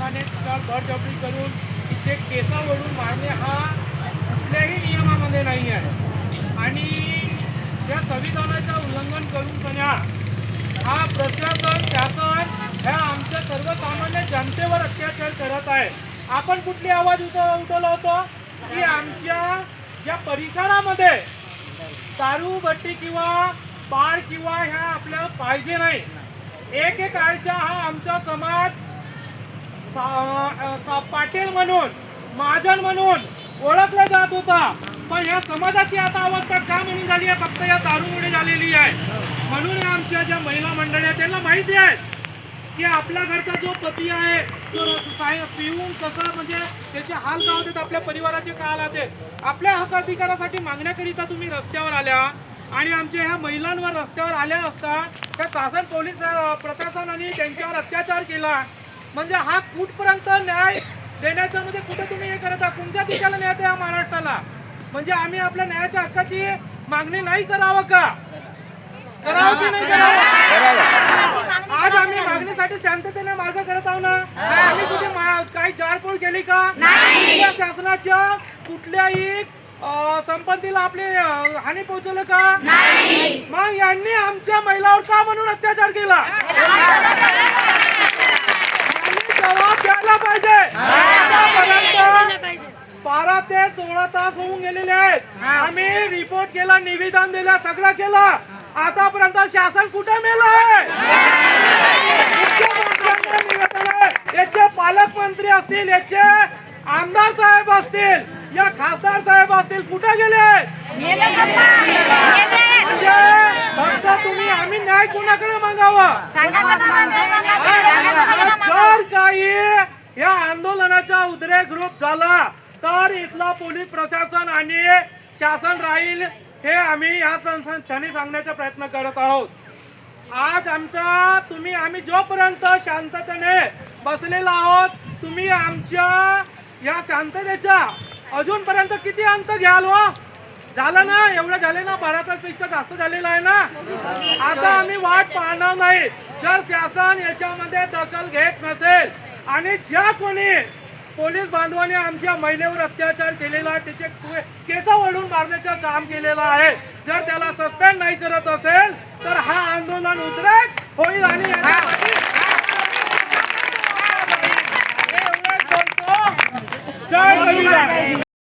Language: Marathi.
प्रमाणे बळजबरी करून तिथे केसा ओढून मारणे हा कुठल्याही नियमामध्ये नाही आहे आणि त्या संविधानाचं उल्लंघन करून सन्या हा प्रशासन शासन ह्या आमच्या सर्वसामान्य जनतेवर अत्याचार करत आहे. आपण कुठली आवाज उठवला होता की आमच्या ज्या परिसरामध्ये दारू भट्टी किंवा बार किंवा ह्या आपल्याला पाहिजे नाही. एक आळचा हा आमचा समाज पाटील म्हणून महाजन म्हणून ओळखला जात होता. पण ह्या समाजाची आता अवस्था का म्हणून झाली आहे? फक्त या दारूमुळे झालेली आहे. म्हणून आमच्या ज्या महिला मंडळी आहेत त्यांना माहिती आहे की आपल्या घरचा जो पती आहे तो पिऊन कसं म्हणजे त्याचे हाल का होते, आपल्या परिवाराचे का हाल होते. आपल्या हक्क अधिकारासाठी मागण्याकरिता तुम्ही रस्त्यावर आल्या आणि आमच्या ह्या महिलांवर रस्त्यावर आल्या असता त्या शासन पोलीस प्रशासनाने त्यांच्यावर अत्याचार केला. म्हणजे हा कुठपर्यंत न्याय देण्याचं म्हणजे कुठे तुम्ही हे करत आहात? कोणत्या दिशेला न्याय द्या महाराष्ट्राला? म्हणजे आम्ही आपल्या न्यायाच्या हक्काची मागणी नाही करावं का? करावं की नाही करावं? आज आम्ही मागणीसाठी शांततेने मार्ग करत आहोत ना. आम्ही कुठे काही जाळपोळ केली का? शासनाच्या कुठल्याही संपत्तीला आपले हानी पोहोचवलं का? मग यांनी आमच्या महिलावर का म्हणून अत्याचार केला? जबाब द्यायला पाहिजे. 12 ते 16 तास होऊन गेलेले आहेत. आम्ही रिपोर्ट केला, निवेदन दिलं, सगळं केलं. आतापर्यंत शासन कुठे मेलं आहे? याचे पालकमंत्री असतील, याचे आमदार साहेब असतील, या खासदार साहेब असतील, कुठे गेले? म्हणजे फक्त तुम्ही आम्ही न्याय कुणाकडे मागावा? जर काही या आंदोलनाचा उद्रेक रूप झाला तर इथला पोलीस प्रशासन आणि शासन राहील हे आम्ही या क्षणी सांगण्याचा प्रयत्न करत आहोत. आज आम्ही जोपर्यंत शांततेने बसलेला आहोत, तुम्ही आमच्या या शांततेचा अजूनपर्यंत किती अंत घ्याल? झालं ना, एवढं झाले ना, 12 तासपेक्षा जास्त झालेलं आहे ना. आता आम्ही वाट पाहणार नाही. जर शासन याच्यामध्ये दखल घेत नसेल आणि ज्या कोणी पोलीस बांधवांनी आमच्या महिलेवर अत्याचार केलेला आहे, त्याचे केस ओढून मारण्याचं काम केलेलं आहे, जर त्याला सस्पेंड नाही करत असेल तर हा आंदोलन उद्रेक होईल. आणि जय